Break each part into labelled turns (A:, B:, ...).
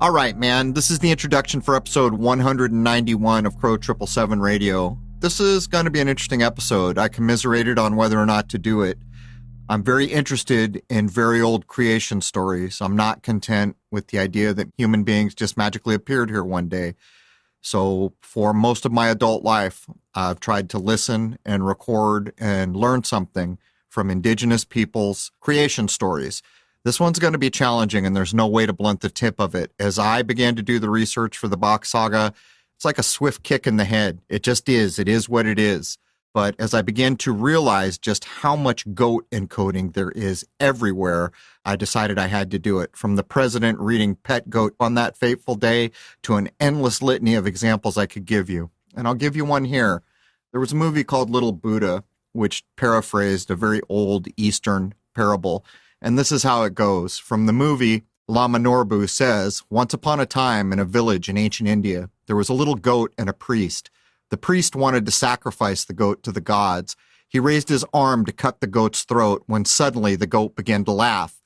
A: All right, man, this is the introduction for episode 191 of Crow 777 Radio. This is going to be an interesting episode. I commiserated on whether or not to do it. I'm very interested in very old creation stories. I'm not content with the idea that human beings just magically appeared here one day. So for most of my adult life, I've tried to listen and record and learn something from indigenous people's creation stories. This one's going to be challenging, and there's no way to blunt the tip of it. As I began to do the research for the Bok Saga, it's like a swift kick in the head. It just is. It is what it is. But as I began to realize just how much goat encoding there is everywhere, I decided I had to do it. From the president reading Pet Goat on that fateful day to an endless litany of examples I could give you. And I'll give you one here. There was a movie called Little Buddha, which paraphrased a very old Eastern parable. And this is how it goes. From the movie, Lama Norbu says, "Once upon a time in a village in ancient India, there was a little goat and a priest. The priest wanted to sacrifice the goat to the gods. He raised his arm to cut the goat's throat when suddenly the goat began to laugh.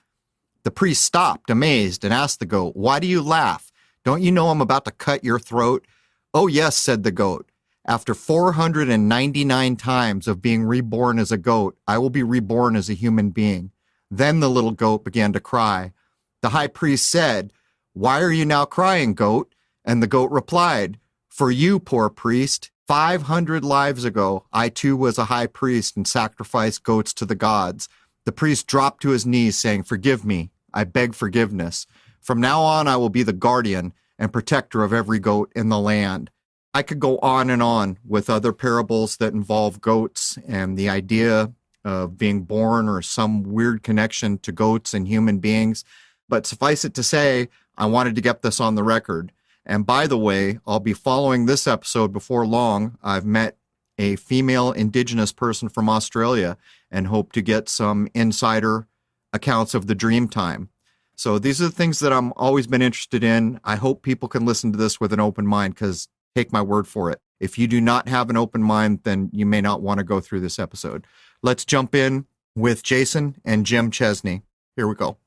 A: The priest stopped, amazed, and asked the goat, 'Why do you laugh? Don't you know I'm about to cut your throat?' 'Oh, yes,' said the goat. 'After 499 times of being reborn as a goat, I will be reborn as a human being.' Then the little goat began to cry. The high priest said, 'Why are you now crying, goat?' And the goat replied, 'For you, poor priest. 500 lives ago, I too was a high priest and sacrificed goats to the gods.' The priest dropped to his knees, saying, 'Forgive me. I beg forgiveness. From now on, I will be the guardian and protector of every goat in the land.'" I could go on with other parables that involve goats and the idea of being born or some weird connection to goats and human beings. But suffice it to say, I wanted to get this on the record. And by the way, I'll be following this episode before long. I've met a female indigenous person from Australia and hope to get some insider accounts of the dream time. So these are the things that I'm always been interested in. I hope people can listen to this with an open mind, because take my word for it, if you do not have an open mind, then you may not want to go through this episode. Let's jump in with Jason and Jim Chesney. Here we go.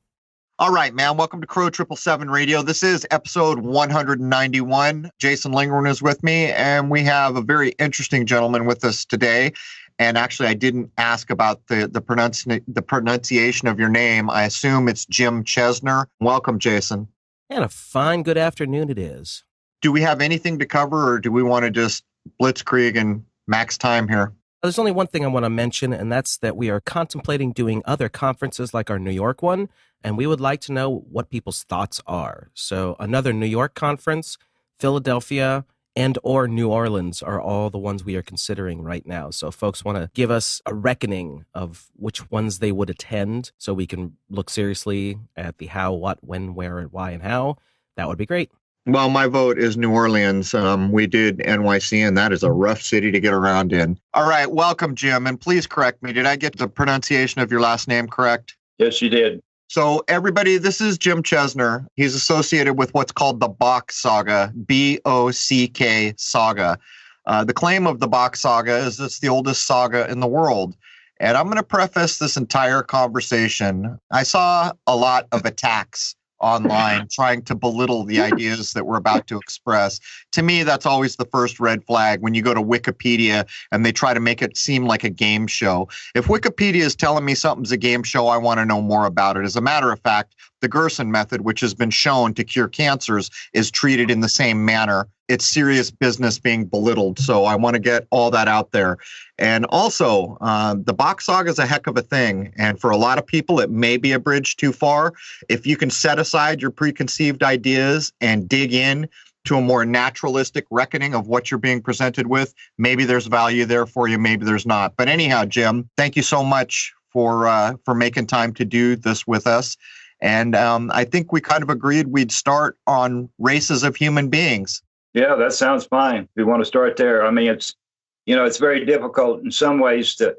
A: All right, man. Welcome to Crow 777 Radio. This is episode 191. Jason Lingren is with me, and we have a very interesting gentleman with us today. And actually, I didn't ask about the pronunciation of your name. I assume it's Jim Chesner. Welcome, Jason.
B: And a fine good afternoon it is.
A: Do we have anything to cover, or do we want to just blitzkrieg and max time here?
B: There's only one thing I want to mention, and that's that we are contemplating doing other conferences like our New York one, and we would like to know what people's thoughts are. So another New York conference, Philadelphia, and or New Orleans are all the ones we are considering right now. So if folks want to give us a reckoning of which ones they would attend so we can look seriously at the how, what, when, where, and why, and how, that would be great.
A: Well, my vote is New Orleans. We did NYC, and that is a rough city to get around in. All right. Welcome, Jim. And please correct me. Did I get the pronunciation of your last name correct?
C: Yes, you did.
A: So everybody, this is Jim Chesner. He's associated with what's called the Bok Saga, B-O-C-K saga. The claim of the Bok Saga is it's the oldest saga in the world. And I'm going to preface this entire conversation. I saw a lot of attacks online trying to belittle the ideas that we're about to express. To me, that's always the first red flag when you go to Wikipedia and they try to make it seem like a game show. If Wikipedia is telling me something's a game show, I want to know more about it. As a matter of fact, the the Gerson method, which has been shown to cure cancers, is treated in the same manner. It's serious business being belittled. So I want to get all that out there. And also, the Bach saga is a heck of a thing. And for a lot of people, it may be a bridge too far. If you can set aside your preconceived ideas and dig in to a more naturalistic reckoning of what you're being presented with, maybe there's value there for you, maybe there's not. But anyhow, Jim, thank you so much for making time to do this with us. And I think we kind of agreed we'd start on races of human beings.
C: Yeah, that sounds fine. We want to start there. I mean, it's very difficult in some ways to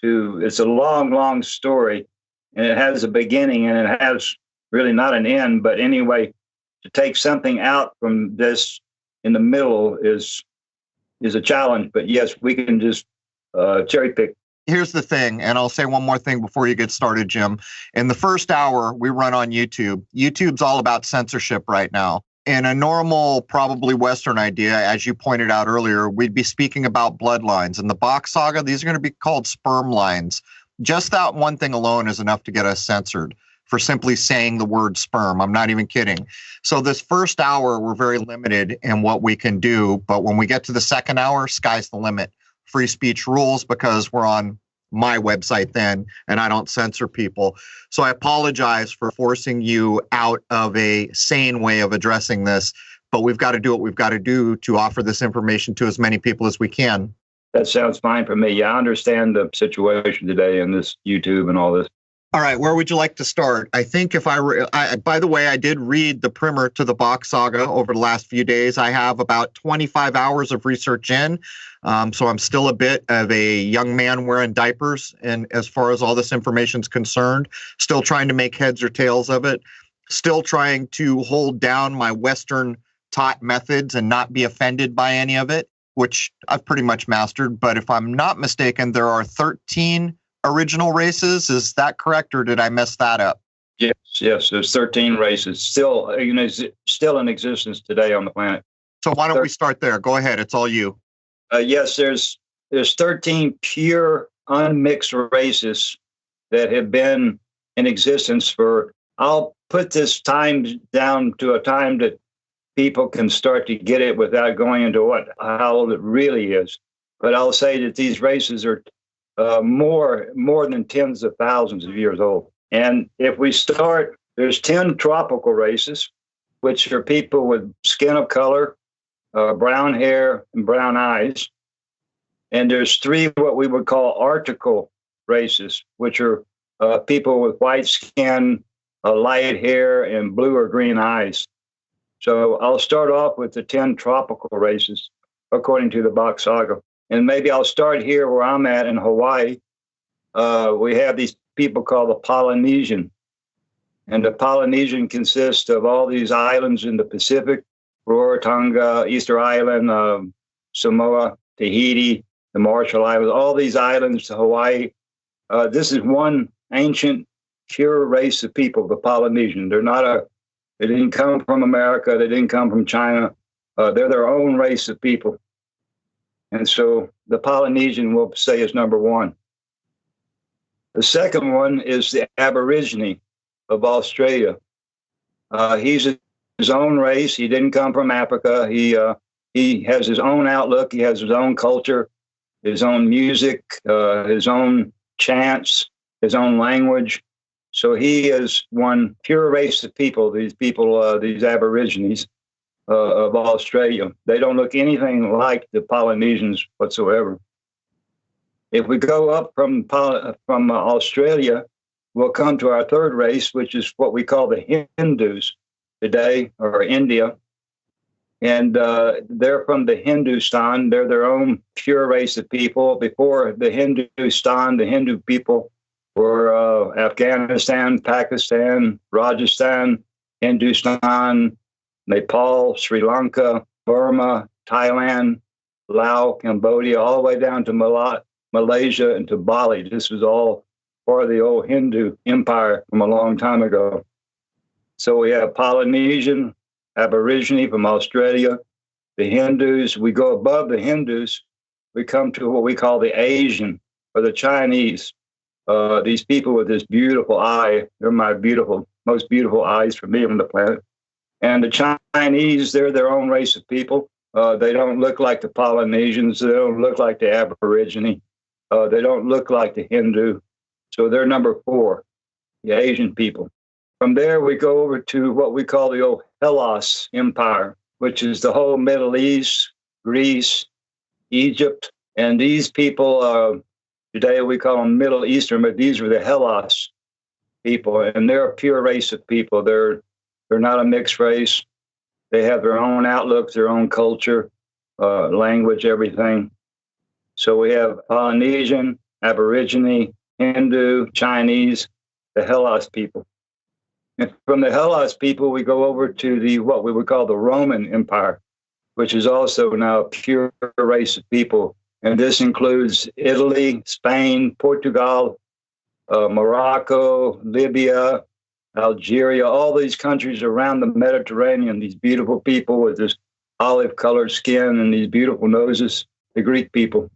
C: it's a long, long story, and it has a beginning and it has really not an end. But anyway, to take something out from this in the middle is a challenge. But yes, we can just cherry pick.
A: Here's the thing, and I'll say one more thing before you get started, Jim. In the first hour, we run on YouTube. YouTube's all about censorship right now. In a normal, probably Western idea, as you pointed out earlier, we'd be speaking about bloodlines. In the Bach saga, these are going to be called sperm lines. Just that one thing alone is enough to get us censored for simply saying the word sperm. I'm not even kidding. So this first hour, we're very limited in what we can do. But when we get to the second hour, sky's the limit. Free speech rules because we're on my website then, and I don't censor people. So I apologize for forcing you out of a sane way of addressing this, but we've got to do what we've got to do to offer this information to as many people as we can.
C: That sounds fine for me. Yeah, I understand the situation today in this YouTube and all this.
A: All right, where would you like to start? I think if by the way, I did read the primer to the Bach saga over the last few days. I have about 25 hours of research in. So I'm still a bit of a young man wearing diapers. And as far as all this information is concerned, still trying to make heads or tails of it, still trying to hold down my Western taught methods and not be offended by any of it, which I've pretty much mastered. But if I'm not mistaken, there are 13 original races. Is that correct, or did I mess that up?
C: Yes. There's 13 races still in existence today on the planet.
A: So why don't we start there? Go ahead. It's all you.
C: Yes, there's 13 pure unmixed races that have been in existence for. I'll put this time down to a time that people can start to get it without going into how old it really is. But I'll say that these races are more than tens of thousands of years old. And if we start, there's 10 tropical races, which are people with skin of color, brown hair, and brown eyes. And there's 3 what we would call arctical races, which are people with white skin, light hair, and blue or green eyes. So I'll start off with the 10 tropical races, according to the Bach saga. And maybe I'll start here where I'm at in Hawaii. We have these people called the Polynesian. And the Polynesian consists of all these islands in the Pacific, Rarotonga, Easter Island, Samoa, Tahiti, the Marshall Islands, all these islands, Hawaii. This is one ancient, pure race of people, the Polynesian. They didn't come from America. They didn't come from China. They're their own race of people. And so the Polynesian, we'll say, is number 1. The second one is the Aborigine of Australia. He's his own race. He didn't come from Africa. He has his own outlook. He has his own culture, his own music, his own chants, his own language. So he is one pure race of people, these Aborigines of Australia. They don't look anything like the Polynesians whatsoever. If we go up from Australia, we'll come to our third race, which is what we call the Hindus today, or India. And they're from the Hindustan. They're their own pure race of people. Before the Hindustan, the Hindu people were Afghanistan, Pakistan, Rajasthan, Hindustan, Nepal, Sri Lanka, Burma, Thailand, Laos, Cambodia, all the way down to Malaysia and to Bali. This was all part of the old Hindu empire from a long time ago. So we have Polynesian, Aborigine from Australia, the Hindus. We go above the Hindus, we come to what we call the Asian or the Chinese. These people with this beautiful eye, they're my beautiful most beautiful eyes for me on the planet. And the Chinese, they're their own race of people. They don't look like the Polynesians. They don't look like the Aborigine. They don't look like the Hindu. So they're number 4, the Asian people. From there, we go over to what we call the old Hellas Empire, which is the whole Middle East, Greece, Egypt. And these people, today we call them Middle Eastern, but these were the Hellas people. And they're a pure race of people. They're not a mixed race. They have their own outlook, their own culture, language, everything. So we have Polynesian, Aborigine, Hindu, Chinese, the Hellas people. And from the Hellas people, we go over to what we would call the Roman Empire, which is also now a pure race of people. And this includes Italy, Spain, Portugal, Morocco, Libya, Algeria, all these countries around the Mediterranean, these beautiful people with this olive-colored skin and these beautiful noses, the Greek people.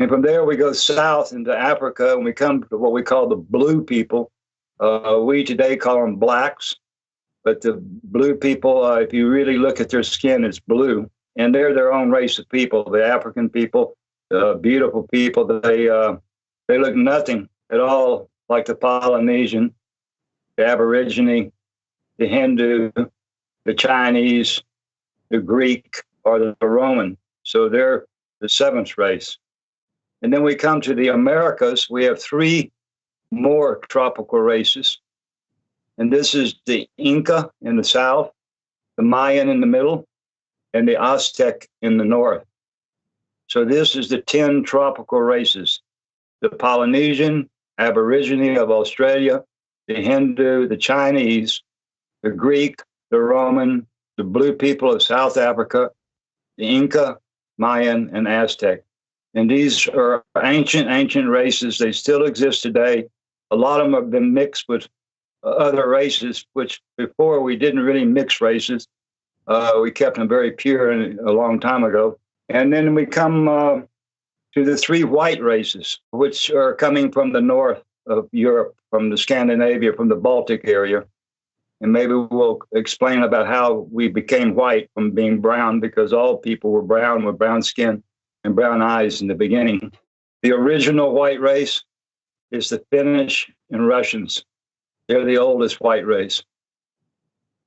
C: And from there, we go south into Africa, and we come to what we call the blue people. We today call them blacks, but the blue people, if you really look at their skin, it's blue. And they're their own race of people, the African people, beautiful people. They look nothing at all like the Polynesian, the Aborigine, the Hindu, the Chinese, the Greek, or the Roman. So they're the 7th race. And then we come to the Americas. We have 3 more tropical races. And this is the Inca in the south, the Mayan in the middle, and the Aztec in the north. So this is the 10 tropical races: the Polynesian, Aborigine of Australia, the Hindu, the Chinese, the Greek, the Roman, the blue people of South Africa, the Inca, Mayan, and Aztec. And these are ancient races. They still exist today. A lot of them have been mixed with other races, which before we didn't really mix races. We kept them very pure a long time ago. And then we come to the 3 white races, which are coming from the north of Europe, from the Scandinavia, from the Baltic area. And maybe we'll explain about how we became white from being brown, because all people were brown with brown skin and brown eyes in the beginning. The original white race is the Finnish and Russians. They're the oldest white race.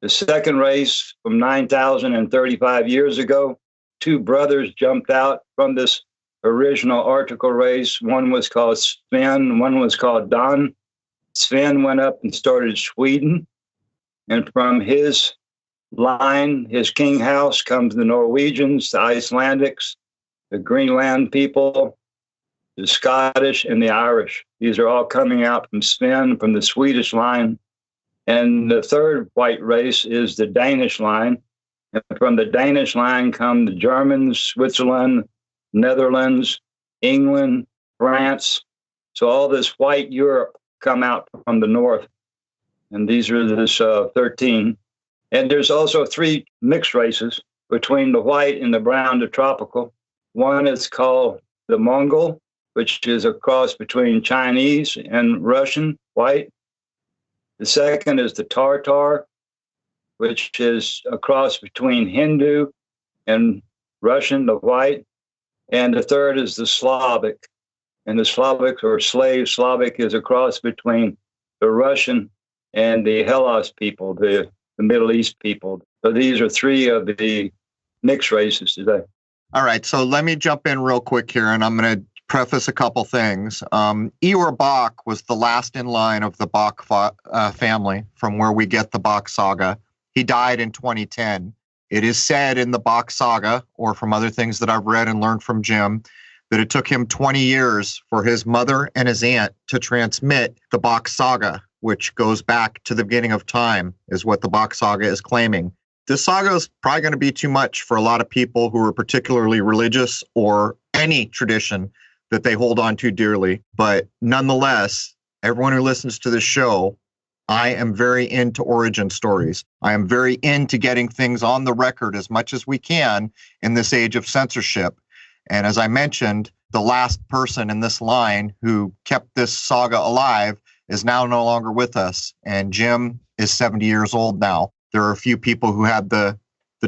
C: The second race, from 9,035 years ago, 2 brothers jumped out from this original Arctic race. One was called Sven, one was called Dan. Sven went up and started Sweden. And from his line, his king house, comes the Norwegians, the Icelandics, the Greenland people, the Scottish, and the Irish. These are all coming out from Sven, from the Swedish line. And the third white race is the Danish line. And from the Danish line come the Germans, Switzerland, Netherlands, England, France. So all this white Europe come out from the north. And these are this 13. And there's also 3 mixed races between the white and the brown, the tropical. One is called the Mongol, which is a cross between Chinese and Russian white. The second is the Tartar, which is a cross between Hindu and Russian, the white. And the third is the Slavic. And the Slavic, or slave Slavic, is a cross between the Russian and the Hellas people, the Middle East people. So these are 3 of the mixed races today.
A: All right, so let me jump in real quick here, and I'm going to preface a couple things. Ior Bok was the last in line of the Bok family, from where we get the Bok saga. He died in 2010. It is said in the Bok saga, or from other things that I've read and learned from Jim, that it took him 20 years for his mother and his aunt to transmit the Bok saga, which goes back to the beginning of time, is what the Bok saga is claiming. This saga is probably going to be too much for a lot of people who are particularly religious or any tradition that they hold on to dearly. But nonetheless, everyone who listens to this show, I am very into origin stories. I am very into getting things on the record as much as we can in this age of censorship. And as I mentioned, the last person in this line who kept this saga alive is now no longer with us, and Jim is 70 years old now. There are a few people who had the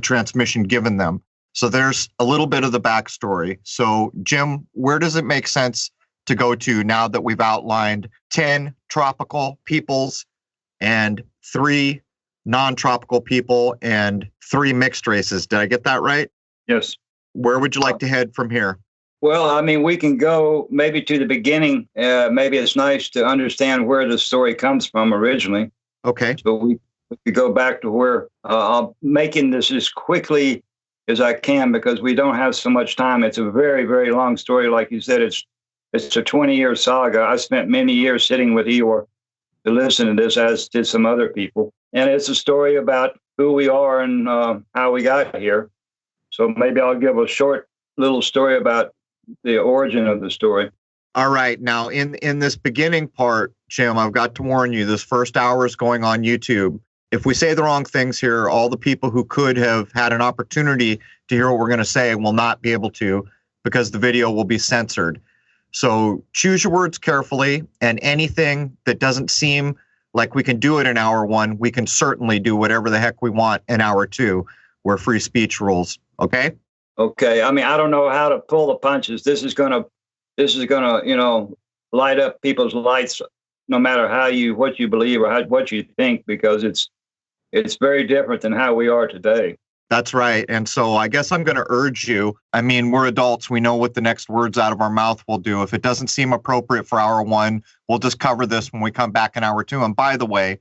A: transmission given them. So there's a little bit of the backstory. So Jim, where does it make sense to go to now that we've outlined 10 tropical peoples and 3 non-tropical people and 3 mixed races? Did I get that right?
C: Yes.
A: Where would you like to head from here?
C: Well, I mean, we can go maybe to the beginning. Maybe it's nice to understand where the story comes from originally.
A: Okay.
C: So we could go back to where I'm making this as quickly as I can because we don't have so much time. It's a very, very long story. Like you said, it's a 20-year saga. I spent many years sitting with Eeyore to listen to this, as did some other people. And it's a story about who we are and how we got here. So maybe I'll give a short little story about the origin of the story.
A: All right. Now, in this beginning part, Jim, I've got to warn you, this first hour is going on YouTube. If we say the wrong things here, all the people who could have had an opportunity to hear what we're going to say will not be able to because the video will be censored. So choose your words carefully, and anything that doesn't seem like we can do it in hour 1, we can certainly do whatever the heck we want in hour 2, where free speech rules. Okay?
C: Okay. I mean, I don't know how to pull the punches. This is gonna, light up people's lights, no matter what you believe or what you think, because it's very different than how we are today.
A: That's right. And so I guess I'm going to urge you. I mean, we're adults. We know what the next words out of our mouth will do. If it doesn't seem appropriate for hour 1, we'll just cover this when we come back in hour 2. And by the way,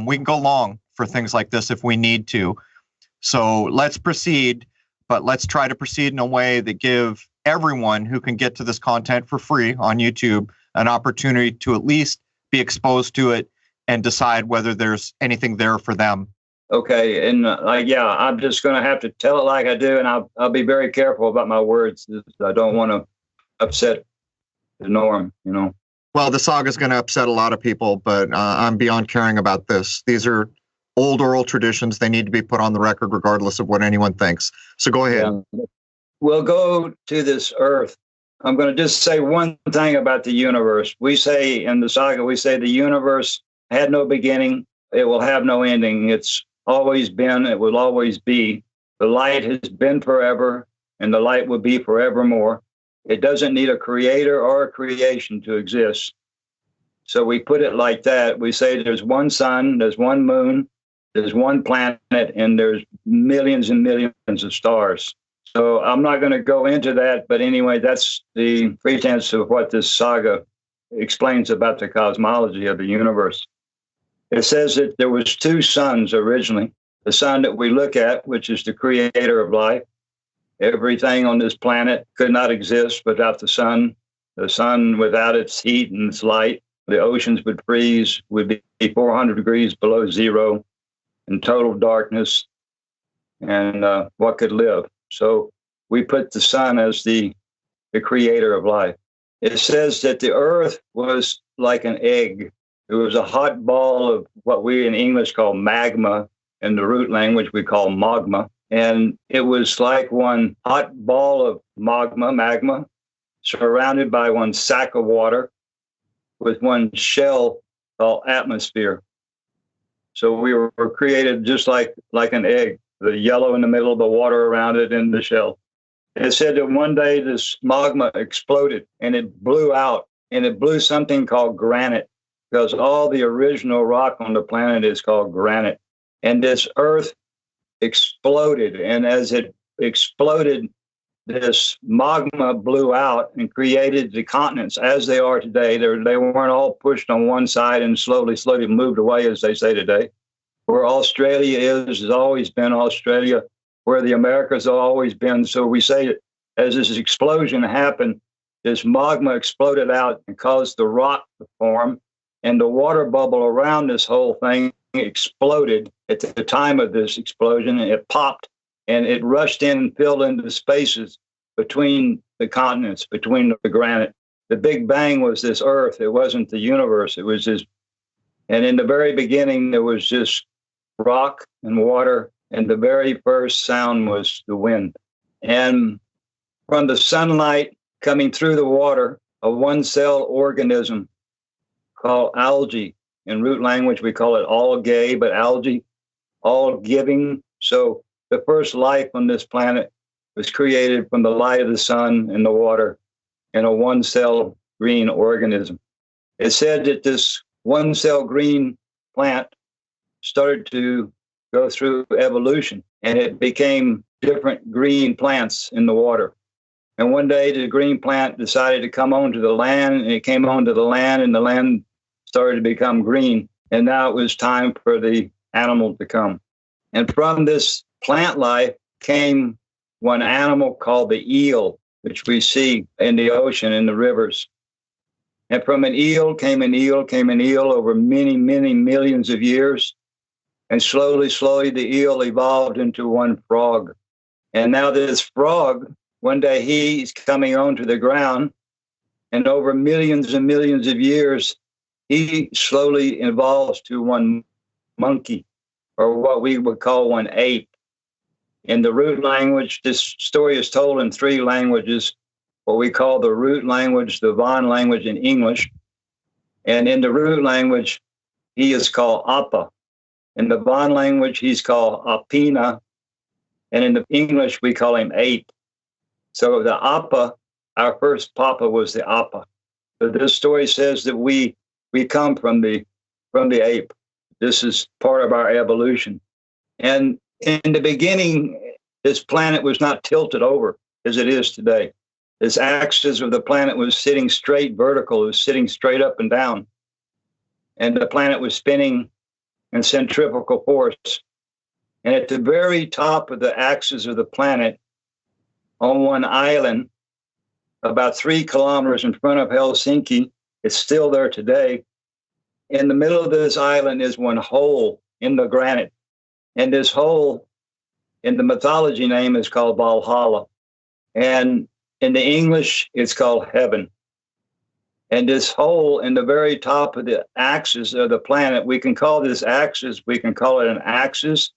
A: we can go long for things like this if we need to. So let's proceed, but let's try to proceed in a way that give everyone who can get to this content for free on YouTube an opportunity to at least be exposed to it and decide whether there's anything there for them.
C: Okay. And I'm just going to have to tell it like I do. And I'll be very careful about my words. I don't want to upset the norm,
A: Well, the saga is going to upset a lot of people, but I'm beyond caring about this. These are old oral traditions. They need to be put on the record regardless of what anyone thinks. So go ahead.
C: Yeah. We'll go to this earth. I'm going to just say one thing about the universe. We say in the saga, the universe had no beginning. It will have no ending. It's always been. It will always be. The light has been forever, and the light will be forevermore. It doesn't need a creator or a creation to exist. So we put it like that. We say there's one sun, there's one moon, there's one planet, and there's millions and millions of stars. So I'm not going to go into that, but anyway, that's the pretense of what this saga explains about the cosmology of the universe. It says that there was 2 suns originally. The sun that we look at, which is the creator of life. Everything on this planet could not exist without the sun. The sun without its heat and its light. The oceans would freeze, would be 400 degrees below zero in total darkness. And what could live? So we put the sun as the creator of life. It says that the earth was like an egg. It was a hot ball of what we in English call magma. In the root language, we call magma. And it was like one hot ball of magma, surrounded by one sack of water with one shell called atmosphere. So we were created just like an egg, the yellow in the middle, the water around it, and the shell. It said that one day this magma exploded and it blew out, and it blew something called granite, because all the original rock on the planet is called granite. And this earth exploded. And as it exploded, this magma blew out and created the continents as they are today. They weren't all pushed on one side and slowly moved away, as they say today. Where Australia is has always been Australia, where the Americas have always been. So we say that as this explosion happened, this magma exploded out and caused the rock to form, and the water bubble around this whole thing exploded at the time of this explosion, and it popped, and it rushed in and filled into the spaces between the continents, between the granite. The Big Bang was this earth. It wasn't the universe. It was this. And in the very beginning, there was just rock and water, and the very first sound was the wind. And from the sunlight coming through the water, a one-cell organism called algae. In root language, we call it algae, but algae, all giving. So the first life on this planet was created from the light of the sun and the water in a one-cell green organism. It said that this one-cell green plant started to go through evolution, and it became different green plants in the water. And one day the green plant decided to come onto the land, and it came onto the land, and the land started to become green. And now it was time for the animal to come. And from this plant life came one animal called the eel, which we see in the ocean, in the rivers. And from an eel came an eel, over many, many millions of years. And slowly, the eel evolved into one frog. And now this frog, one day he's coming onto the ground, and over millions and millions of years, he slowly evolves to one monkey, or what we would call one ape. In the root language, this story is told in three languages, what we call the root language, the Van language in English. And in the root language, he is called Appa. In the Van language, he's called Apina. And in the English, we call him ape. So the Appa, our first papa was the Appa. So this story says that we come from the ape. This is part of our evolution. And in the beginning, this planet was not tilted over as it is today. This axis of the planet was sitting straight vertical, it was sitting straight up and down. And the planet was spinning in centrifugal force. And at the very top of the axis of the planet, on one island, about 3 kilometers in front of Helsinki, it's still there today. In the middle of this island is one hole in the granite. And this hole, in the mythology name, is called Valhalla. And in the English, it's called heaven. And this hole in the very top of the axis of the planet, we can call this axis, we can call it an axis,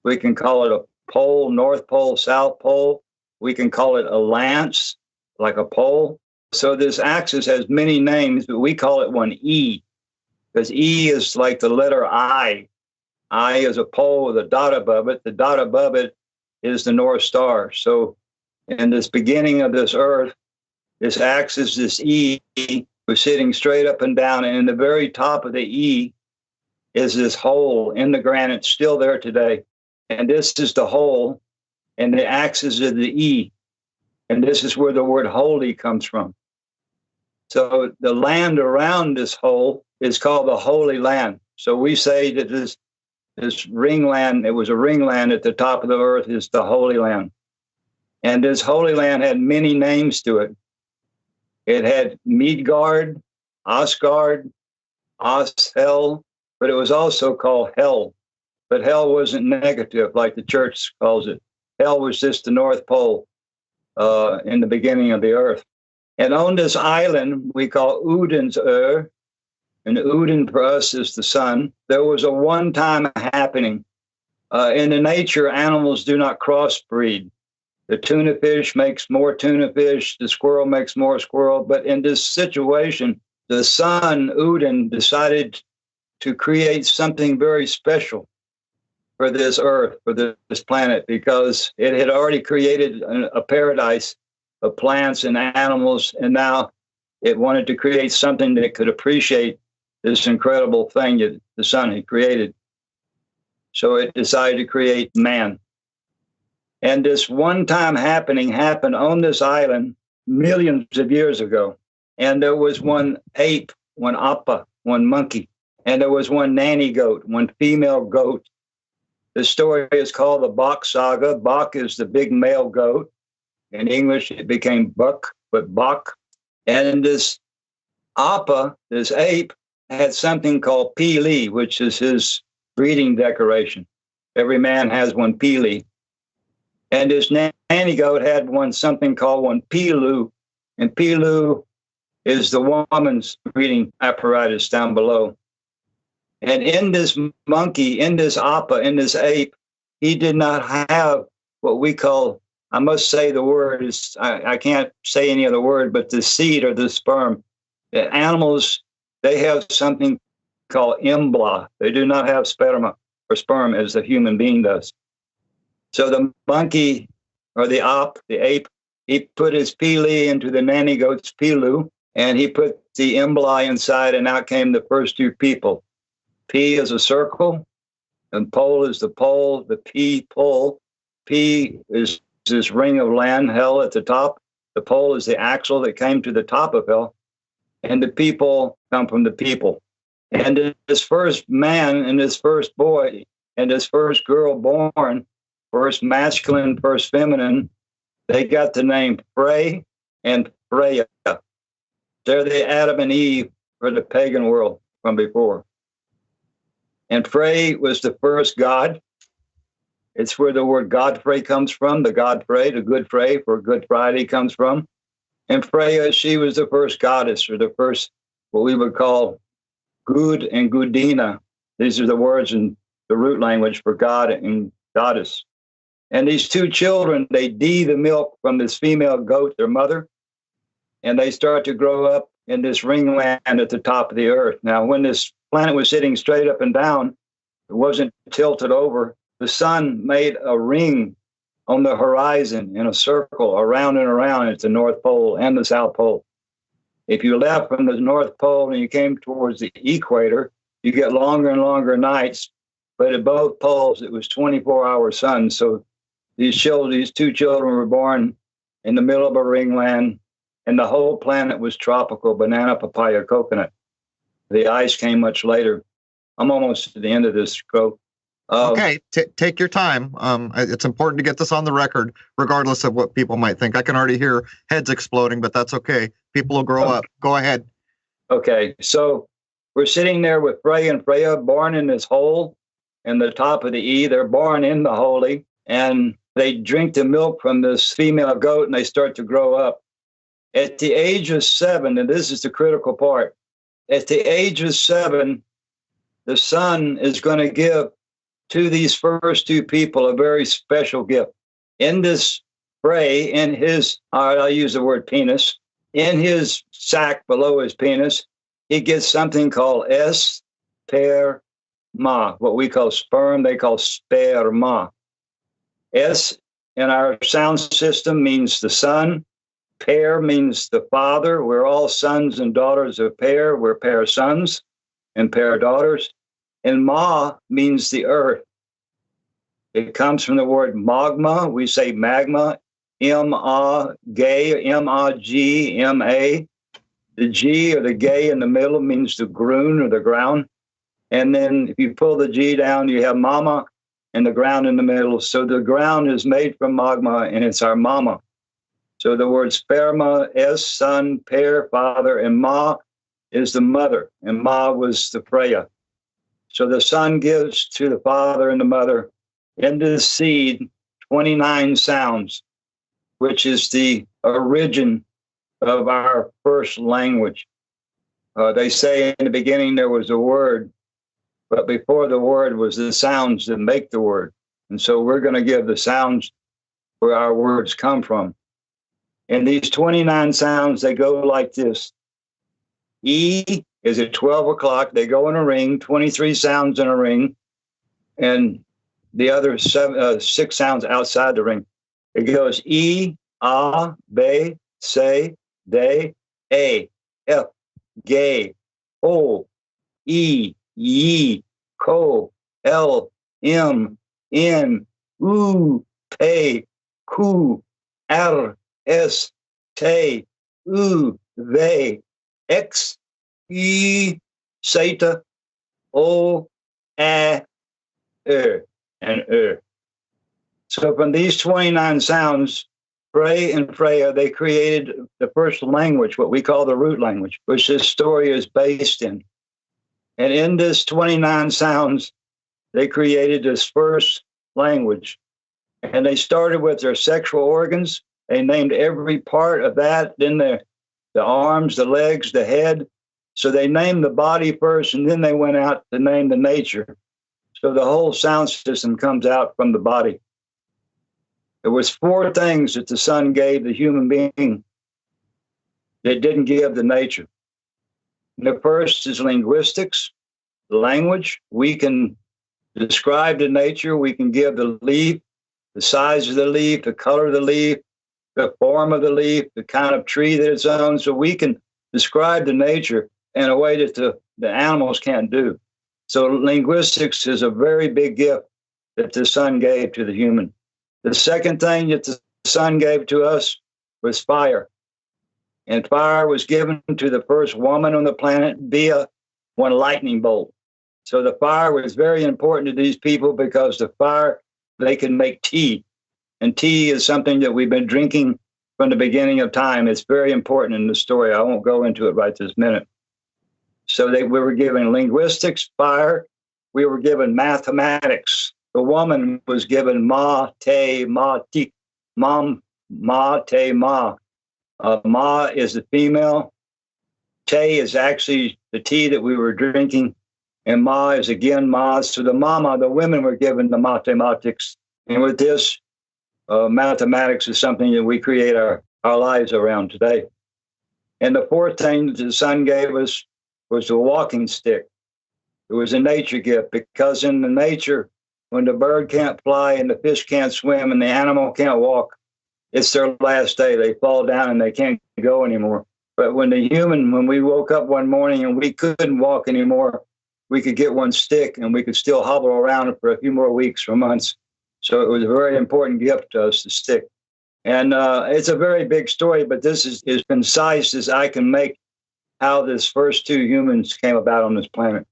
C: we can call it a pole, North Pole, South Pole, we can call it a lance, like a pole. So this axis has many names, but we call it one E, because E is like the letter I. I is a pole with a dot above it. The dot above it is the North Star. So in this beginning of this earth, this axis, this E, was sitting straight up and down. And in the very top of the E is this hole in the granite, still there today. And this is the hole, and the axis of the E. And this is where the word holy comes from. So the land around this hole is called the Holy Land. So we say that this ring land, it was a ring land at the top of the earth, is the Holy Land. And this Holy Land had many names to it. It had Midgard, Asgard, Ashel, but it was also called Hell. But Hell wasn't negative like the church calls it. Hell was just the North Pole in the beginning of the earth. And on this island we call Udensö, and Uden for us is the sun. There was a one-time happening. In the nature, animals do not crossbreed. The tuna fish makes more tuna fish, the squirrel makes more squirrel. But in this situation, the sun, Uden, decided to create something very special for this earth, for this planet, because it had already created a paradise of plants and animals, and now it wanted to create something that could appreciate this incredible thing that the sun had created. So it decided to create man. And this one-time happening happened on this island millions of years ago. And there was one ape, one appa, one monkey, and there was one nanny goat, one female goat. The story is called the Bok Saga. Bok is the big male goat. In English, it became Buck, but Bok. And this appa, this ape, had something called Pili, which is his breeding decoration. Every man has one Pili. And this nanny goat had something called one Pilu. And Pilu is the woman's breeding apparatus down below. And in this monkey, in this appa, in this ape, he did not have what we call, I must say the word, I can't say any other word, but the seed or the sperm. The animals they have something called embla. They do not have sperma or sperm as the human being does. So the monkey or the ape, he put his pili into the nanny goat's pilu, and he put the embla inside, and out came the first two people. P is a circle, and pole is the pole, the P pole. P is this ring of land, hell at the top. The pole is the axle that came to the top of hell. And the people come from the people. And this first man and this first boy and this first girl born, first masculine, first feminine, they got the name Frey and Freya. They're the Adam and Eve for the pagan world from before. And Frey was the first god. It's where the word Godfrey comes from, the Godfrey, the Good Frey, for Good Friday comes from. And Freya, she was the first goddess, or the first, what we would call Gud and Gudina. These are the words in the root language for God and goddess. And these two children, they dee the milk from this female goat, their mother, and they start to grow up in this ringland at the top of the earth. Now, when this planet was sitting straight up and down, it wasn't tilted over. The sun made a ring on the horizon in a circle around and around at the North Pole and the South Pole. If you left from the North Pole and you came towards the equator, you get longer and longer nights. But at both poles, it was 24-hour sun. So these two children were born in the middle of a ringland, and the whole planet was tropical, banana, papaya, coconut. The ice came much later. I'm almost at the end of this, Crow.
A: Okay, take your time. It's important to get this on the record, regardless of what people might think. I can already hear heads exploding, but that's okay. People will grow up. Go ahead.
C: Okay, so we're sitting there with Frey and Freya, born in this hole in the top of the E. They're born in the holy, and they drink the milk from this female goat, and they start to grow up. At the age of 7, and this is the critical part, at the age of 7, the sun is going to give to these first two people a very special gift. In this Frey, in his, I'll use the word penis, in his sac below his penis, he gets something called sperma, what we call sperm, they call sperma. S in our sound system means the sun. Per means the father. We're all sons and daughters of Per. We're Per sons and Per daughters. And ma means the earth. It comes from the word magma. We say magma, M-A-G, M-A-G-M-A. The G or the gay in the middle means the groon or the ground. And then if you pull the G down, you have mama and the ground in the middle. So the ground is made from magma, and it's our mama. So the word sperma, S, son, Per, father, and ma is the mother. And ma was the Freya. So the son gives to the father and the mother into the seed 29 sounds, which is the origin of our first language. They say in the beginning there was a word, but before the word was the sounds that make the word. And so we're going to give the sounds where our words come from. And these 29 sounds, they go like this. E is at 12 o'clock. They go in a ring, 23 sounds in a ring, and the other 6 sounds outside the ring. It goes E, A, B, C, D, A, F, G, O, E, Y, Ko, L, M, N, U, P, Q, R, S, T, U, V, X, E, Zeta, O, A, and So from these 29 sounds, Frey and Freya, they created the first language, what we call the root language, which this story is based in. And in this 29 sounds, they created this first language. And they started with their sexual organs. They named every part of that, then the arms, the legs, the head. So they named the body first, and then they went out to name the nature. So the whole sound system comes out from the body. There was 4 things that the sun gave the human being that didn't give the nature. The first is linguistics, language. We can describe the nature. We can give the leaf, the size of the leaf, the color of the leaf, the form of the leaf, the kind of tree that it's on. So we can describe the nature in a way that the animals can't do. So linguistics is a very big gift that the sun gave to the human. The second thing that the sun gave to us was fire. And fire was given to the first woman on the planet via one lightning bolt. So the fire was very important to these people because the fire, they can make tea. And tea is something that we've been drinking from the beginning of time. It's very important in the story. I won't go into it right this minute. So we were given linguistics, fire. We were given mathematics. The woman was given ma, te, ma, ti, mom, ma, te, ma. Ma is the female. Te is actually the tea that we were drinking. And ma is again ma. So the mama, the women were given the mathematics. And with this, mathematics is something that we create our lives around today. And the fourth thing that the sun gave us was the walking stick. It was a nature gift because in the nature, when the bird can't fly and the fish can't swim and the animal can't walk, it's their last day. They fall down and they can't go anymore. But when we woke up one morning and we couldn't walk anymore, we could get one stick and we could still hobble around for a few more weeks or months. So it was a very important gift to us, the stick. And it's a very big story, but this is as concise as I can make how this first two humans came about on this planet.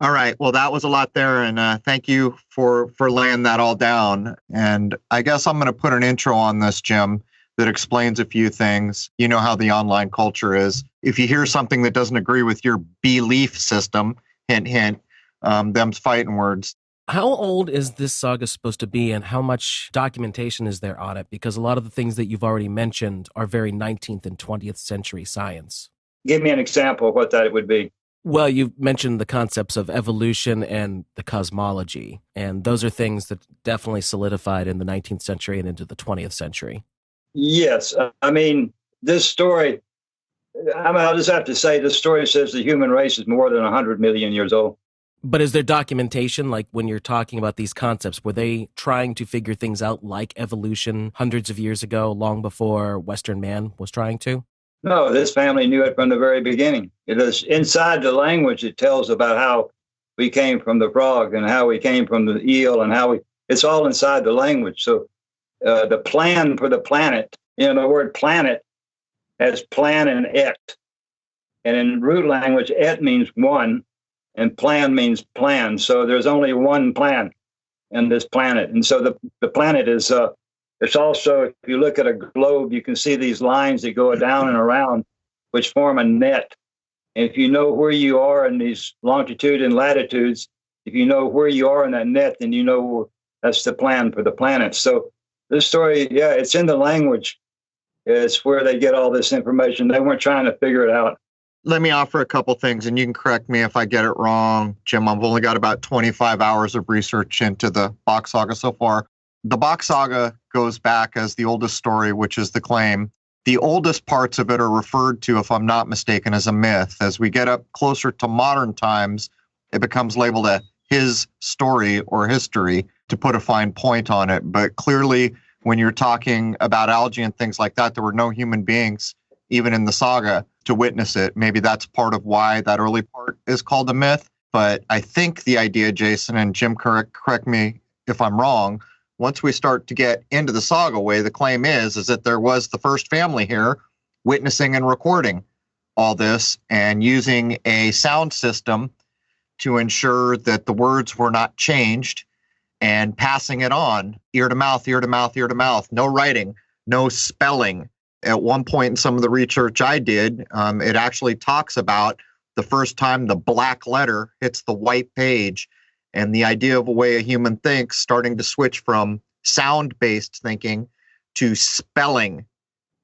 A: All right. Well, that was a lot there. And thank you for laying that all down. And I guess I'm going to put an intro on this, Jim, that explains a few things. You know how the online culture is. If you hear something that doesn't agree with your belief system, hint, hint, them's fighting words.
B: How old is this saga supposed to be, and how much documentation is there on it? Because a lot of the things that you've already mentioned are very 19th and 20th century science.
C: Give me an example of what that would be.
B: Well, you've mentioned the concepts of evolution and the cosmology, and those are things that definitely solidified in the 19th century and into the 20th century.
C: Yes. I mean, this story, I'll just have to say, this story says the human race is more than 100 million years old.
B: But is there documentation, like when you're talking about these concepts, were they trying to figure things out like evolution hundreds of years ago, long before Western man was trying to?
C: No, this family knew it from the very beginning. It is inside the language. It tells about how we came from the frog and how we came from the eel and it's all inside the language. So the plan for the planet, the word planet has plan and et. And in root language, et means one and plan means plan. So there's only one plan in this planet. And so the planet is, it's also, if you look at a globe, you can see these lines that go down and around, which form a net. And if you know where you are in these longitude and latitudes, if you know where you are in that net, then you know that's the plan for the planet. So this story, yeah, it's in the language. It's where they get all this information. They weren't trying to figure it out.
A: Let me offer a couple things, and you can correct me if I get it wrong, Jim. I've only got about 25 hours of research into the Bok Saga so far. The Bok Saga goes back as the oldest story, which is the claim. The oldest parts of it are referred to, if I'm not mistaken, as a myth. As we get up closer to modern times, it becomes labeled a his story or history to put a fine point on it. But clearly, when you're talking about algae and things like that, there were no human beings, even in the saga, to witness it. Maybe that's part of why that early part is called a myth. But I think the idea, Jason, and Jim, correct me if I'm wrong, once we start to get into the saga way, the claim is that there was the first family here witnessing and recording all this and using a sound system to ensure that the words were not changed and passing it on ear to mouth, ear to mouth, ear to mouth. No writing, no spelling. At one point in some of the research I did, it actually talks about the first time the black letter hits the white page and the idea of a way a human thinks starting to switch from sound-based thinking to spelling,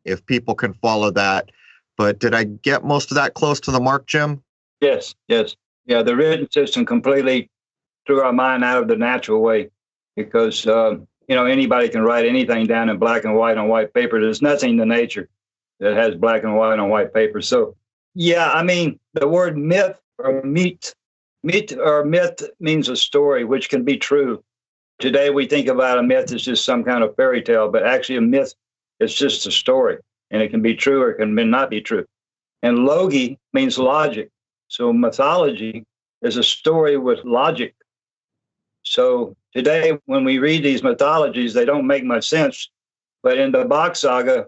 A: if people can follow that. But did I get most of that close to the mark, Jim?
C: Yes. Yeah, the written system completely threw our mind out of the natural way because, anybody can write anything down in black and white on white paper. There's nothing in the nature that has black and white on white paper. So Yeah, I mean, the word myth or meat or myth means a story, which can be true. Today we think about a myth as just some kind of fairy tale, but actually a myth is just a story, and it can be true or it can not be true. And logi means logic. So mythology is a story with logic. So today, when we read these mythologies, they don't make much sense. But in the Bach saga,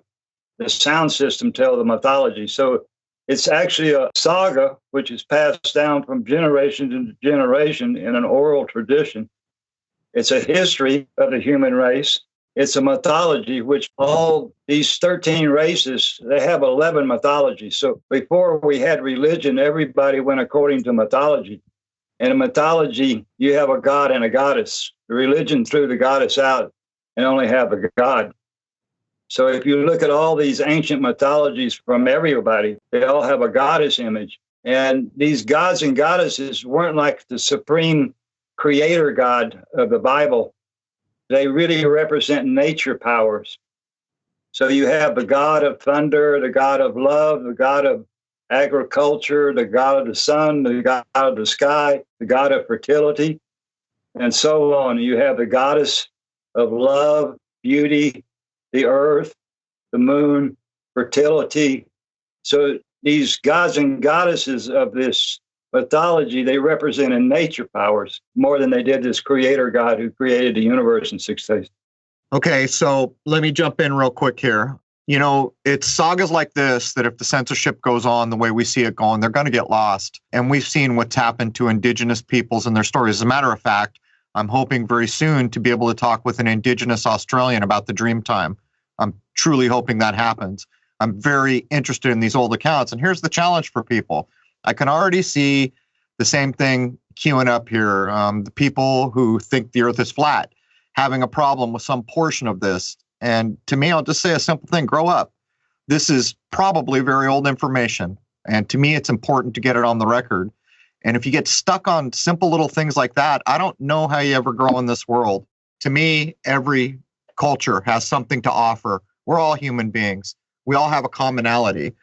C: the sound system tells the mythology. So it's actually a saga which is passed down from generation to generation in an oral tradition. It's a history of the human race. It's a mythology, which all these 13 races, they have 11 mythologies. So before we had religion, everybody went according to mythology. And in mythology, you have a god and a goddess. The religion threw the goddess out and only have a god. So if you look at all these ancient mythologies from everybody, they all have a goddess image. And these gods and goddesses weren't like the supreme creator God of the Bible. They really represent nature powers. So you have the god of thunder, the god of love, the god of agriculture, the god of the sun, the god of the sky, the god of fertility, and so on. You have the goddess of love, beauty, the earth, the moon, fertility. So these gods and goddesses of this mythology, they represented nature powers more than they did this creator God who created the universe in 6 days.
A: Okay, so let me jump in real quick here. You know, it's sagas like this that if the censorship goes on the way we see it going, they're going to get lost. And we've seen what's happened to indigenous peoples and their stories. As a matter of fact, I'm hoping very soon to be able to talk with an indigenous Australian about the Dreamtime. I'm truly hoping that happens. I'm very interested in these old accounts. And here's the challenge for people. I can already see the same thing queuing up here. The people who think the earth is flat, having a problem with some portion of this. And to me, I'll just say a simple thing, grow up. This is probably very old information. And to me, it's important to get it on the record. And if you get stuck on simple little things like that, I don't know how you ever grow in this world. To me, every culture has something to offer. We're all human beings. We all have a commonality.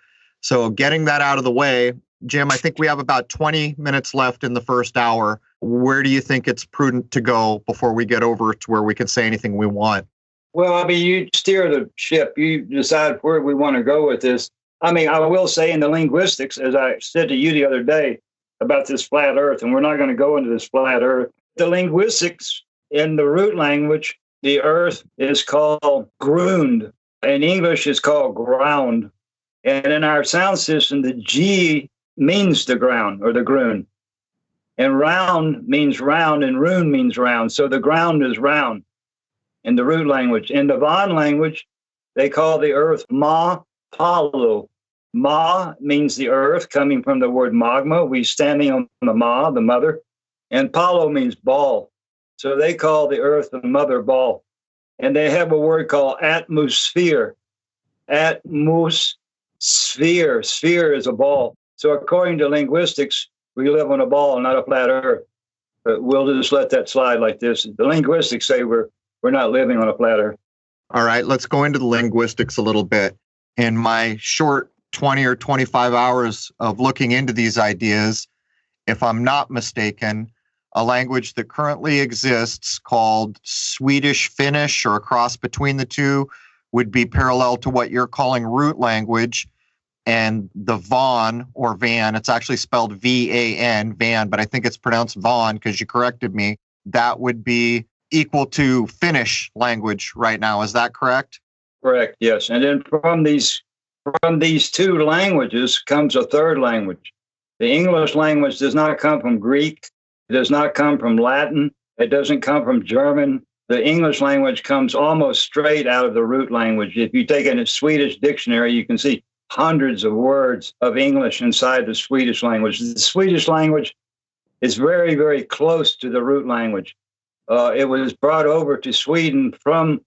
A: So getting that out of the way, Jim, I think we have about 20 minutes left in the first hour. Where do you think it's prudent to go before we get over to where we can say anything we want?
C: Well, I mean, you steer the ship. You decide where we want to go with this. I mean, I will say in the linguistics, as I said to you the other day about this flat earth, and we're not going to go into this flat earth. The linguistics in the root language, the earth is called grund. In English, it's called ground. And in our sound system, the G means the ground or the grund. And round means round and rune means round. So the ground is round in the root language. In the Van language, they call the earth Ma Palo. Ma means the earth, coming from the word magma. We standing on the Ma, the mother. And Palo means ball. So they call the earth the mother ball. And they have a word called atmosphere. Atmosphere. Sphere is a ball. So according to linguistics, we live on a ball, not a flat earth. But we'll just let that slide like this. The linguistics say we're not living on a flat earth.
A: All right, let's go into the linguistics a little bit. In my short 20 or 25 hours of looking into these ideas, if I'm not mistaken, a language that currently exists called Swedish Finnish or a cross between the two would be parallel to what you're calling root language. And the Van or Van, it's actually spelled V-A-N, Van, but I think it's pronounced Van because you corrected me. That would be equal to Finnish language right now. Is that correct?
C: Correct, yes. And then from these two languages comes a third language. The English language does not come from Greek. It does not come from Latin. It doesn't come from German. The English language comes almost straight out of the root language. If you take a Swedish dictionary, you can see hundreds of words of English inside the Swedish language. The Swedish language is very, very close to the root language. It was brought over to Sweden from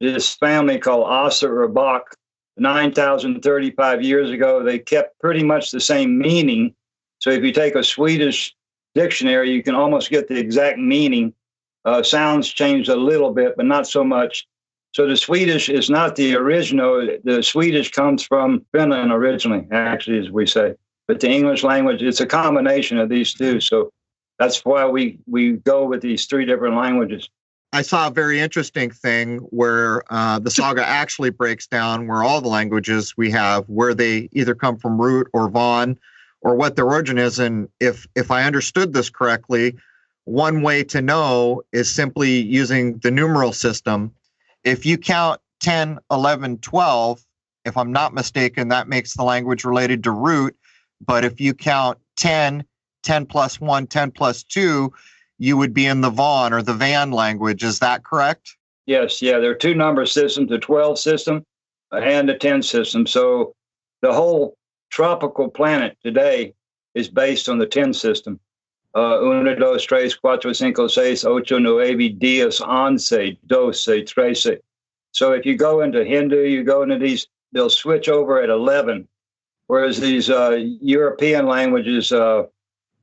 C: this family called Asa or Bach 9,035 years ago. They kept pretty much the same meaning. So if you take a Swedish dictionary, you can almost get the exact meaning. Sounds changed a little bit, but not so much. So the Swedish is not the original. The Swedish comes from Finland originally, actually, as we say. But the English language, it's a combination of these two. So that's why we go with these three different languages.
A: I saw a very interesting thing where the saga actually breaks down where all the languages we have, where they either come from Root or Von, or what their origin is. And if I understood this correctly, one way to know is simply using the numeral system. If you count 10, 11, 12, if I'm not mistaken, that makes the language related to Root. But if you count 10, 10 plus 1, 10 plus 2, you would be in the Von or the Van language. Is that correct?
C: Yes, yeah. There are two number systems, the 12 system and the 10 system. So the whole tropical planet today is based on the 10 system. Uno, dos, tres, cuatro, cinco, seis, ocho, nueve, diez, once, doce, trece. So if you go into Hindu, you go into these, they'll switch over at 11. Whereas these European languages,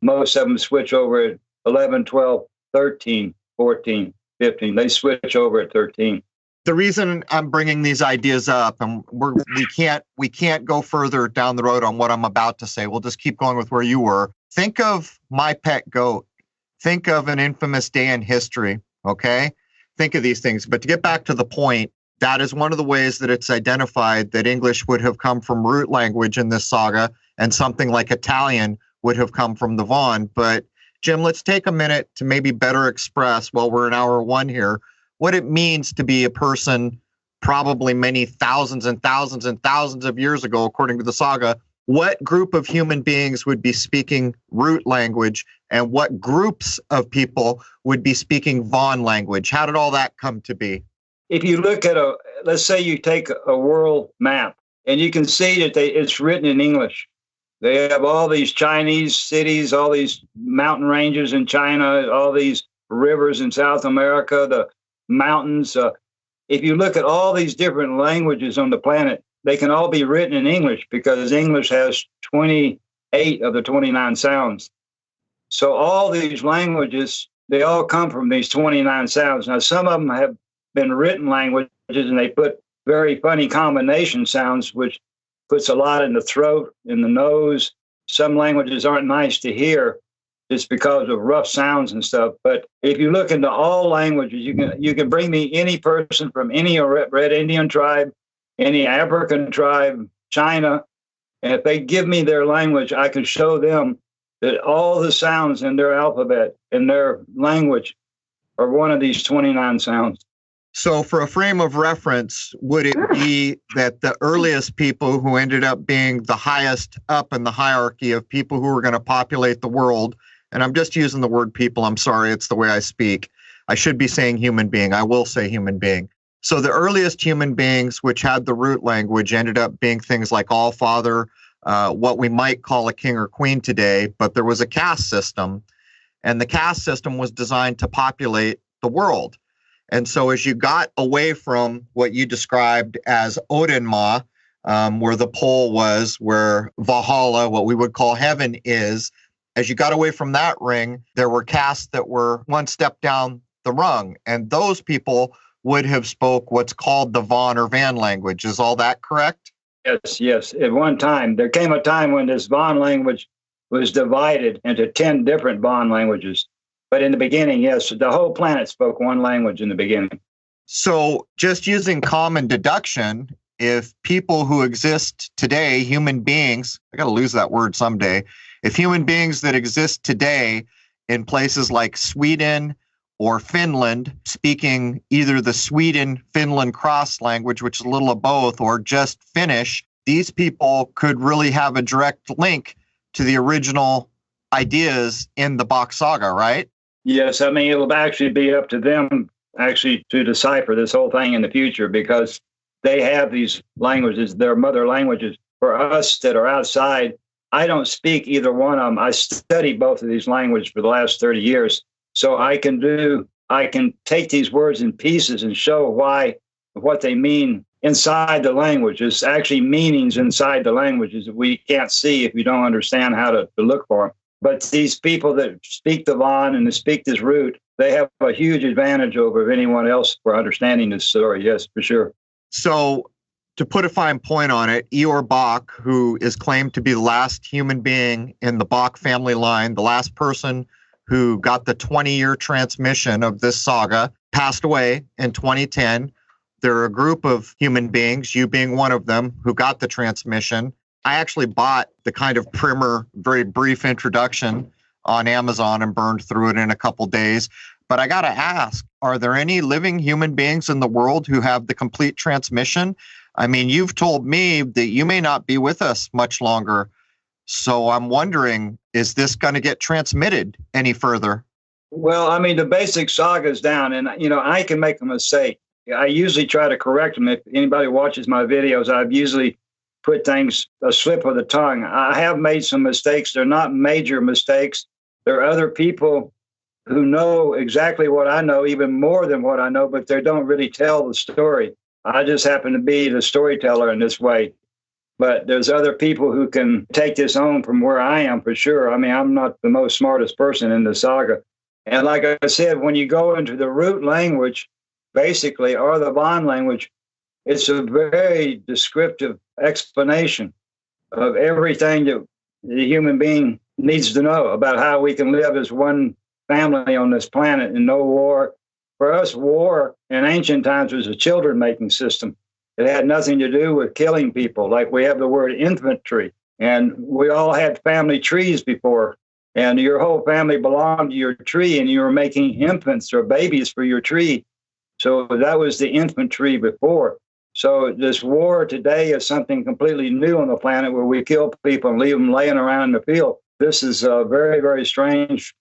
C: most of them switch over at 11, 12, 13, 14, 15. They switch over at 13.
A: The reason I'm bringing these ideas up, and we can't go further down the road on what I'm about to say. We'll just keep going with where you were. Think of My Pet Goat. Think of an infamous day in history. Okay, think of these things. But to get back to the point, that is one of the ways that it's identified that English would have come from Root language in this saga, and something like Italian would have come from the Von. But Jim, let's take a minute to maybe better express, while we're in hour one here, what it means to be a person probably many thousands and thousands and thousands of years ago, according to the saga. What group of human beings would be speaking Root language, and what groups of people would be speaking Von language? How did all that come to be?
C: If you look at let's say you take a world map, and you can see that it's written in English. They have all these Chinese cities, all these mountain ranges in China, all these rivers in South America, the mountains. If you look at all these different languages on the planet, they can all be written in English because English has 28 of the 29 sounds. So all these languages, they all come from these 29 sounds. Now, some of them have been written languages, and they put very funny combination sounds, which puts a lot in the throat, in the nose. Some languages aren't nice to hear just because of rough sounds and stuff. But if you look into all languages, you can bring me any person from any Red Indian tribe, any African tribe, China, and if they give me their language, I can show them that all the sounds in their alphabet, in their language, are one of these 29 sounds.
A: So for a frame of reference, would it be that the earliest people who ended up being the highest up in the hierarchy of people who were going to populate the world, and I'm just using the word people, I'm sorry, it's the way I speak. I should be saying human being. I will say human being. So the earliest human beings which had the Root language ended up being things like Allfather, what we might call a king or queen today, but there was a caste system, and the caste system was designed to populate the world. And so as you got away from what you described as Odenma, where the pole was, where Valhalla, what we would call heaven, is, as you got away from that ring, there were castes that were one step down the rung. And those people would have spoke what's called the Von or Van language. Is all that correct?
C: Yes. At one time, there came a time when this Von language was divided into 10 different Von languages. But in the beginning, yes, the whole planet spoke one language in the beginning.
A: So just using common deduction, if people who exist today, human beings, I got to lose that word someday, if human beings that exist today in places like Sweden or Finland, speaking either the Sweden-Finland cross language, which is a little of both, or just Finnish, these people could really have a direct link to the original ideas in the Bach Saga, right?
C: Yes, I mean, it'll actually be up to them actually to decipher this whole thing in the future, because they have these languages, their mother languages. For us that are outside, I don't speak either one of them. I studied both of these languages for the last 30 years. So I can take these words in pieces and show what they mean inside the language. There's actually meanings inside the languages that we can't see if you don't understand how to look for them. But these people that speak the Von and that speak this Root, they have a huge advantage over anyone else for understanding this story. Yes, for sure.
A: So To put a fine point on it, Eeyore Bach, who is claimed to be the last human being in the Bach family line, the last person who got the 20-year transmission of this saga, passed away in 2010. There are a group of human beings, you being one of them, who got the transmission. I actually bought the kind of primer, very brief introduction on Amazon and burned through it in a couple days. But I got to ask, are there any living human beings in the world who have the complete transmission? I mean, you've told me that you may not be with us much longer. So I'm wondering, is this going to get transmitted any further?
C: Well, I mean, the basic saga is down, and, I can make a mistake. I usually try to correct them. If anybody watches my videos, I've usually put things a slip of the tongue. I have made some mistakes. They're not major mistakes. There are other people who know exactly what I know, even more than what I know, but they don't really tell the story. I just happen to be the storyteller in this way. But there's other people who can take this on from where I am for sure. I mean, I'm not the most smartest person in the saga. And like I said, when you go into the root language, basically, or the bond language, it's a very descriptive explanation of everything that the human being needs to know about how we can live as one family on this planet and no war. For us, war in ancient times was a children-making system. It had nothing to do with killing people, like we have the word infantry. And we all had family trees before, and your whole family belonged to your tree, and you were making infants or babies for your tree. So that was the infantry before. So this war today is something completely new on the planet where we kill people and leave them laying around in the field. This is very, very strange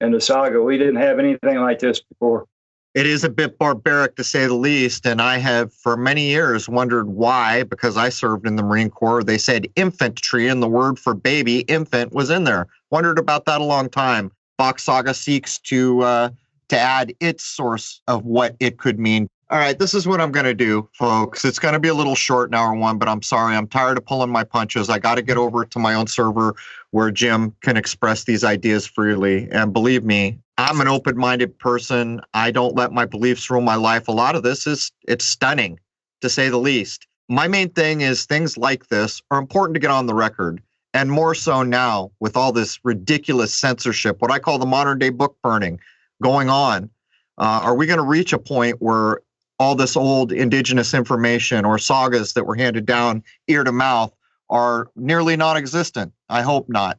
C: in the saga. We didn't have anything like this before.
A: It is a bit barbaric, to say the least, and I have for many years wondered why, because I served in the Marine Corps. They said infantry, and the word for baby, infant, was in there. Wondered about that a long time. Bach Saga seeks to add its source of what it could mean. All right, this is what I'm going to do, folks. It's going to be a little short in hour one, but I'm sorry. I'm tired of pulling my punches. I got to get over to my own server where Jim can express these ideas freely. And believe me, I'm an open-minded person. I don't let my beliefs rule my life. A lot of this it's stunning, to say the least. My main thing is things like this are important to get on the record, and more so now with all this ridiculous censorship, what I call the modern-day book burning going on. Are we going to reach a point where all this old indigenous information or sagas that were handed down ear to mouth are nearly non-existent? I hope not.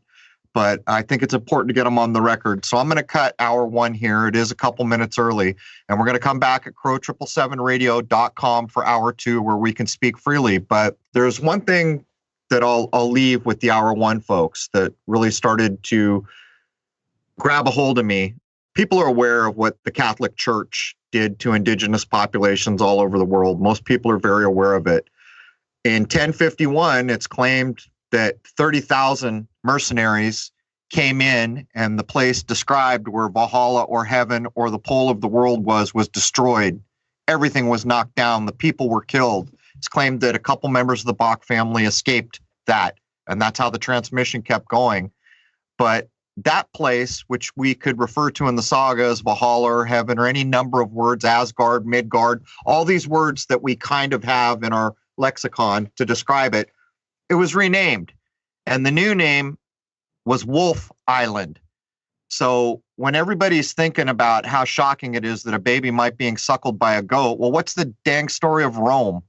A: But I think it's important to get them on the record. So I'm going to cut hour one here. It is a couple minutes early. And we're going to come back at crow777radio.com for hour two, where we can speak freely. But there's one thing that I'll leave with the hour one folks that really started to grab a hold of me. People are aware of what the Catholic Church did to indigenous populations all over the world. Most people are very aware of it. In 1051, it's claimed that 30,000 mercenaries came in, and the place described where Valhalla or heaven or the pole of the world was destroyed. Everything was knocked down. The people were killed. It's claimed that a couple members of the Bach family escaped that, and that's how the transmission kept going. But that place, which we could refer to in the saga as Valhalla or heaven or any number of words, Asgard, Midgard, all these words that we kind of have in our lexicon to describe it, it was renamed. And the new name was Wolf Island. So when everybody's thinking about how shocking it is that a baby might be being suckled by a goat, well, what's the dang story of Rome?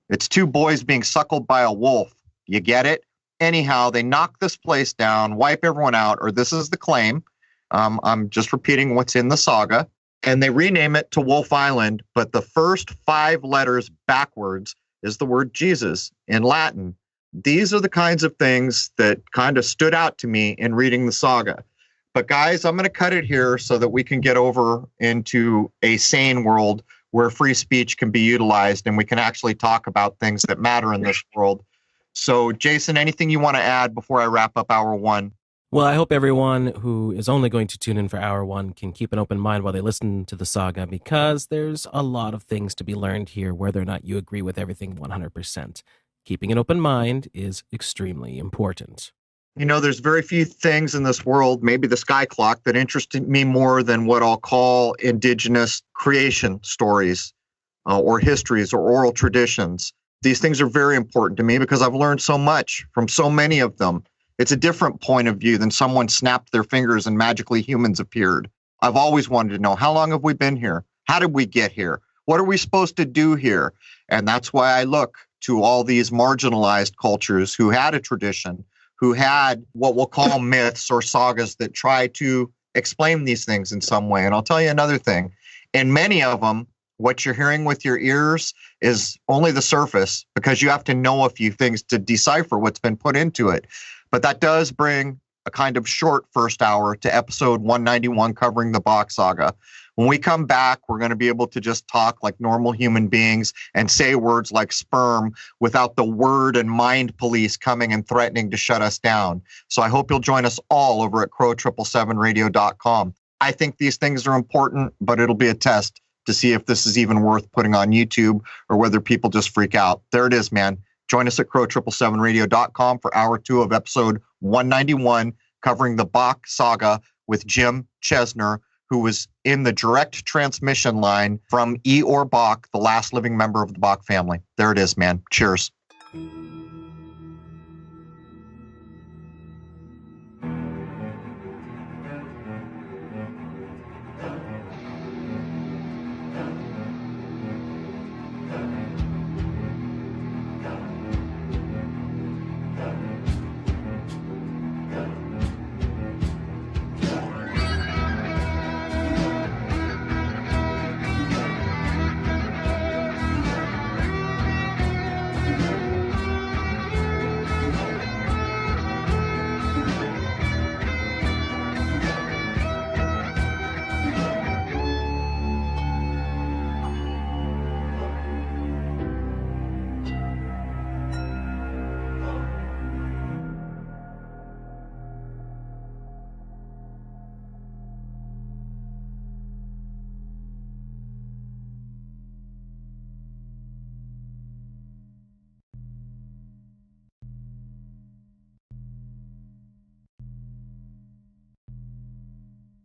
A: It's two boys being suckled by a wolf. You get it? Anyhow, they knock this place down, wipe everyone out, or this is the claim. I'm just repeating what's in the saga. And they rename it to Wolf Island, but the first 5 letters backwards is the word Jesus in Latin. These are the kinds of things that kind of stood out to me in reading the saga. But guys, I'm going to cut it here so that we can get over into a sane world where free speech can be utilized and we can actually talk about things that matter in this world. So, Jason, anything you want to add before I wrap up hour one?
B: Well, I hope everyone who is only going to tune in for hour one can keep an open mind while they listen to the saga, because there's a lot of things to be learned here, whether or not you agree with everything 100%. Keeping an open mind is extremely important.
A: You know, there's very few things in this world, maybe the sky clock, that interested me more than what I'll call indigenous creation stories or histories or oral traditions. These things are very important to me because I've learned so much from so many of them. It's a different point of view than someone snapped their fingers and magically humans appeared. I've always wanted to know, how long have we been here? How did we get here? What are we supposed to do here? And that's why I look to all these marginalized cultures who had a tradition, who had what we'll call myths or sagas that try to explain these things in some way. And I'll tell you another thing. In many of them, what you're hearing with your ears is only the surface, because you have to know a few things to decipher what's been put into it. But that does bring a kind of short first hour to episode 191 covering the Bach saga. When we come back, we're going to be able to just talk like normal human beings and say words like sperm without the word and mind police coming and threatening to shut us down. So I hope you'll join us all over at crow777radio.com. I think these things are important, but it'll be a test to see if this is even worth putting on YouTube or whether people just freak out. There it is, man. Join us at crow777radio.com for hour 2 of episode 191 covering the Bach saga with Jim Chesner, who was in the direct transmission line from Eeyore Bach, the last living member of the Bach family. There it is, man. Cheers.